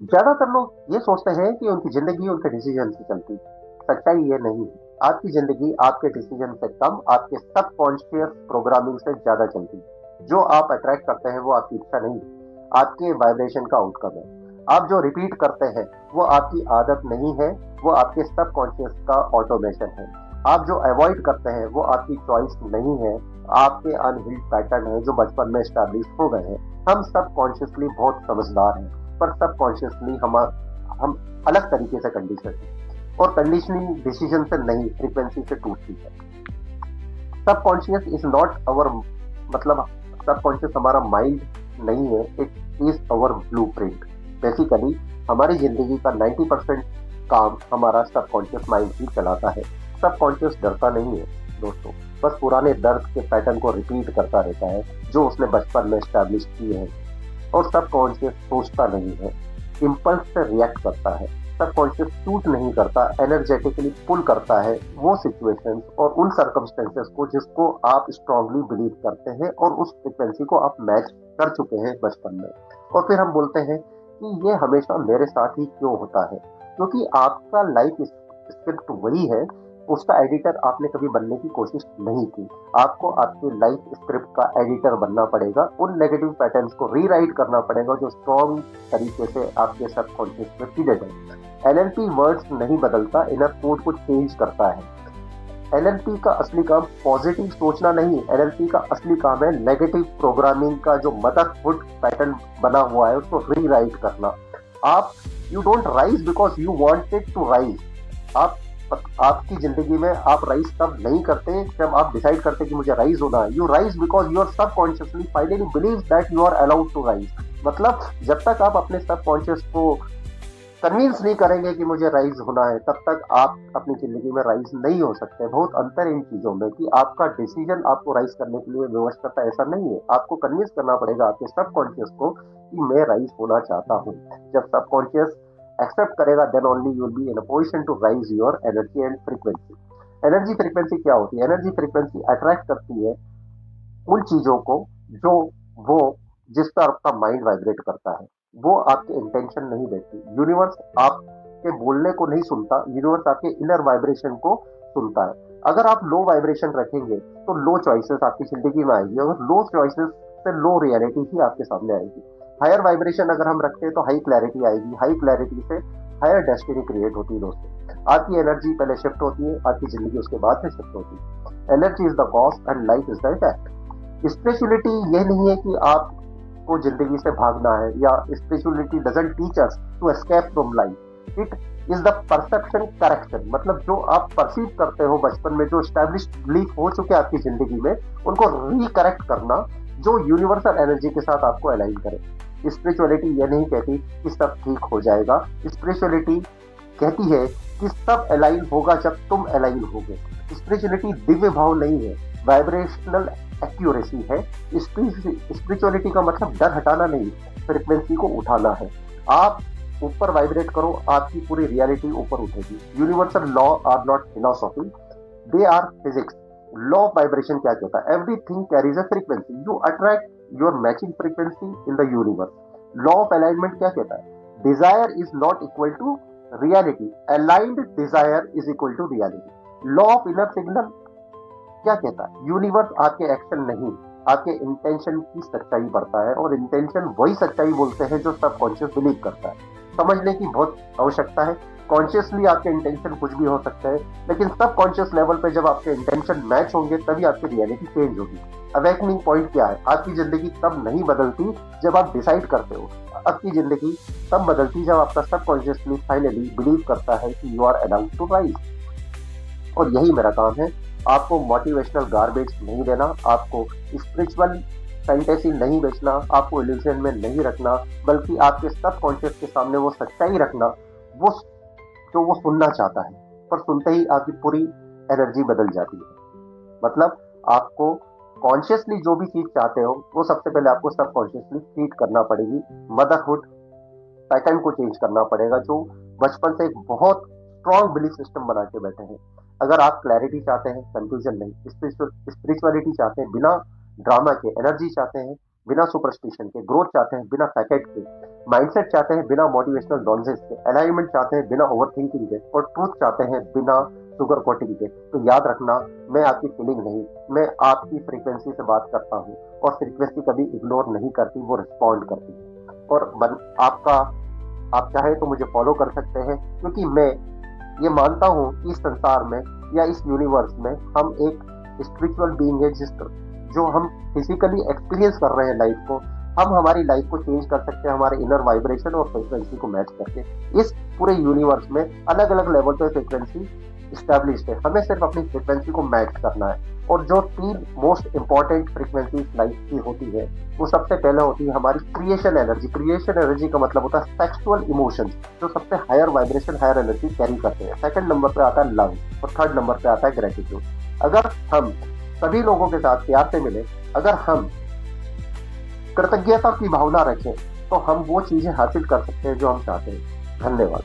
ज्यादातर लोग ये सोचते हैं कि उनकी जिंदगी उनके डिसीजन से चलती है। सच्चाई ये नहीं है। आपकी जिंदगी आपके डिसीजन से कम आपके सबकॉन्शियस प्रोग्रामिंग से ज्यादा चलती है। जो आप अट्रैक्ट करते हैं वो आपकी इच्छा नहीं, आपके वाइब्रेशन का आउटकम है। आप जो रिपीट करते हैं वो आपकी आदत नहीं है, वो आपके सबकॉन्शियस का ऑटोमेशन है। आप जो अवॉइड करते हैं वो आपकी चॉइस नहीं है, आपके अनहील्ड पैटर्न है जो बचपन में स्टैब्लिश हो गए हैं। हम सबकॉन्शियसली बहुत समझदार हैं, पर सबकॉन्शियसली हम अलग तरीके से कंडीशन है, और कंडीशनिंग डिसीजन से नहीं, फ्रीक्वेंसी से टूटती है। सबकॉन्शियस इज नॉट अवर, मतलब सबकॉन्शियस हमारा माइंड नहीं है, it is our blueprint. Basically हमारी जिंदगी का 90% काम हमारा सबकॉन्शियस माइंड ही चलाता है। सबकॉन्शियस डरता नहीं है दोस्तों, बस पुराने दर्द के पैटर्न को रिपीट करता रहता है जो उसने बचपन में स्टैब्लिश किए हैं। और सबकॉन्शियस सोचता नहीं है, इम्पल्स से रिएक्ट करता है। सबकॉन्शियस शूट नहीं करता, एनर्जेटिकली पुल करता है वो सिचुएशंस और उन सर्कमस्टेंसेस को जिसको आप स्ट्रांगली बिलीव करते हैं और उस फ्रिक्वेंसी को आप मैच कर चुके हैं बचपन में। और फिर हम बोलते हैं कि ये हमेशा मेरे साथ ही क्यों होता है, क्योंकि आपका लाइफ स्क्रिप्ट वही है, उसका एडिटर आपने कभी बनने की कोशिश नहीं की। आपको आपकी लाइफ स्क्रिप्ट का एडिटर बनना पड़ेगा, उन नेगेटिव पैटर्न्स को रीराइट करना पड़ेगा जो स्ट्रॉन्ग तरीके से आपके सबकॉन्शियस में फीडेड है। एनएलपी वर्ड्स नहीं बदलता, इनर कोड को चेंज करता है। एनएलपी का असली काम पॉजिटिव सोचना नहीं, एनएलपी का असली काम है नेगेटिव प्रोग्रामिंग का जो मदरहुड पैटर्न बना हुआ है उसको रीराइट करना। आप you don't rise because you wanted to rise. आप आपकी जिंदगी में आप राइज तब नहीं करते जब आप डिसाइड करते कि मुझे राइज होना है। You rise because your subconsciously finally believe that you are allowed to rise. मतलब जब तक आप अपने सबकॉन्शियस को कन्विंस नहीं करेंगे कि मुझे राइज होना है, तब तक आप अपनी जिंदगी में राइज नहीं हो सकते। बहुत अंतर है इन चीजों में कि आपका डिसीजन आपको राइज करने के लिए विवश करता है, ऐसा नहीं है। आपको कन्विंस करना पड़ेगा आपके सबकॉन्शियस को कि मैं राइज होना चाहता हूँ। जब सबकॉन्शियस एक्सेप्ट करेगा then only you will be in a position to rise your energy and frequency. Energy frequency क्या होती है? एनर्जी फ्रीक्वेंसी अट्रैक्ट करती है उन चीजों को जो वो जिस पर आपका माइंड वाइब्रेट करता है। वो आपके इंटेंशन नहीं देती। यूनिवर्स आपके बोलने को नहीं सुनता, यूनिवर्स आपके इनर वाइब्रेशन को सुनता है। अगर आप लो वाइब्रेशन रखेंगे तो लो चॉइसेस आपकी जिंदगी में आएगी, और लो चॉइसेस से लो रियलिटी ही आपके सामने आएगी। हायर वाइब्रेशन अगर हम रखते हैं तो हाई क्लैरिटी आएगी, हाई क्लैरिटी से हायर डेस्टिनी क्रिएट होती है दोस्तों। आपकी एनर्जी पहले शिफ्ट होती है, आपकी जिंदगी उसके बाद में शिफ्ट होती है। Energy is the cause and life is the effect. Spirituality ये नहीं है कि आपको जिंदगी से भागना है, या spirituality doesn't teach us to escape from life. It is the perception correction. मतलब जो आप परसीव करते हो बचपन में, जो स्टैब्लिश्ड बिलीफ हो चुके हैं आपकी जिंदगी में, उनको रिकरेक्ट करना जो यूनिवर्सल एनर्जी के साथ आपको अलाइन करे। स्पिरिचुअलिटी ये नहीं कहती कि सब ठीक हो जाएगा, स्पिरिचुअलिटी कहती है कि सब अलाइन होगा जब तुम अलाइन होगे। स्पिरिचुअलिटी दिव्य भाव नहीं है, वाइब्रेशनल एक्यूरेसी है। स्पिरिचुअलिटी का मतलब डर हटाना नहीं, फ्रिक्वेंसी को उठाना है। आप ऊपर वाइब्रेट करो, आपकी पूरी रियलिटी ऊपर उठेगी। Universal law are not philosophy, they are physics. Law of vibration क्या कहता है? Everything carries a frequency, you attract your matching frequency in the universe. Law of alignment क्या कहता है? Desire is not equal to reality, aligned desire is equal to reality. Law of inner signal क्या कहता है? Universe आपके action नहीं, आपके intention की सच्चाई बढ़ता है, और इंटेंशन वही सच्चाई बोलते हैं जो सबकॉन्शियस बिलीव करता है। समझने की बहुत आवश्यकता है। कॉन्शियसली आपके इंटेंशन कुछ भी हो सकता है, लेकिन सबकॉन्शियस लेवल पे जब आपके इंटेंशन मैच होंगे तभी आपकी रियलिटी चेंज होगी। अवेकनिंग पॉइंट क्या है? आपकी जिंदगी तब नहीं बदलती जब आप डिसाइड करते हो, आपकी जिंदगी तब बदलती जब आपका सबकॉन्शियसली फाइनली बिलीव करता है कि you are allowed to rise. और यही मेरा काम है, आपको मोटिवेशनल गार्बेज नहीं देना, आपको स्पिरिचुअल फैंटेसी नहीं बेचना, आपको इल्यूजन में नहीं रखना, बल्कि आपके सबकॉन्शियस के सामने वो सच्चाई रखना वो जो वो सुनना चाहता है। पर सुनते ही आपकी पूरी एनर्जी बदल जाती है। मतलब आपको कॉन्शियसली जो भी चीज चाहते हो वो सबसे पहले आपको सबकॉन्शियसली फीड करना पड़ेगी। मदरहुड पैटर्न को चेंज करना पड़ेगा जो बचपन से एक बहुत स्ट्रॉन्ग बिलीफ सिस्टम बना के बैठे हैं। अगर आप क्लैरिटी चाहते हैं, कंफ्यूजन नहीं, स्पिरिचुअलिटी चाहते हैं बिना ड्रामा के, एनर्जी चाहते हैं बिना सुपरस्टिशन के, ग्रोथ चाहते हैं बिना पैकेट के, माइंडसेट चाहते हैं बिना मोटिवेशनल नॉनसेंस के, अलाइनमेंट चाहते हैं बिना ओवरथिंकिंग के, और ट्रूथ चाहते हैं बिना शुगर कोटिंग के। तो याद रखना, मैं आपकी फीलिंग नहीं, मैं आपकी फ्रीक्वेंसी से बात करता हूँ, और फ्रीक्वेंसी कभी इग्नोर नहीं करती, वो रिस्पॉन्ड करती है। और आप चाहे तो मुझे फॉलो कर सकते हैं, क्योंकि मैं ये मानता हूँ कि इस संसार में या इस यूनिवर्स में हम एक स्पिरिचुअल बीइंग है, जो हम फिजिकली एक्सपीरियंस कर रहे हैं लाइफ को, हम हमारी लाइफ को चेंज कर सकते हैं हमारे इनर वाइब्रेशन और फ्रीक्वेंसी को मैच करके। इस पूरे यूनिवर्स में अलग अलग लेवल पे फ्रीक्वेंसी स्टैब्लिश्ड है, हमें सिर्फ अपनी फ्रीक्वेंसी को मैच करना है। और जो 3 मोस्ट इंपॉर्टेंट फ्रीक्वेंसी लाइफ की होती है, वो सबसे पहले होती है हमारी क्रिएशन एनर्जी। क्रिएशन एनर्जी का मतलब होता है सेक्सुअल इमोशंस, जो सबसे higher vibration, higher energy carry करते हैं। सेकंड नंबर पे आता है लव, और थर्ड नंबर पे आता है ग्रेटिट्यूड। अगर हम सभी लोगों के साथ प्यार से मिले, अगर हम कृतज्ञता की भावना रखें, तो हम वो चीजें हासिल कर सकते हैं जो हम चाहते हैं। धन्यवाद।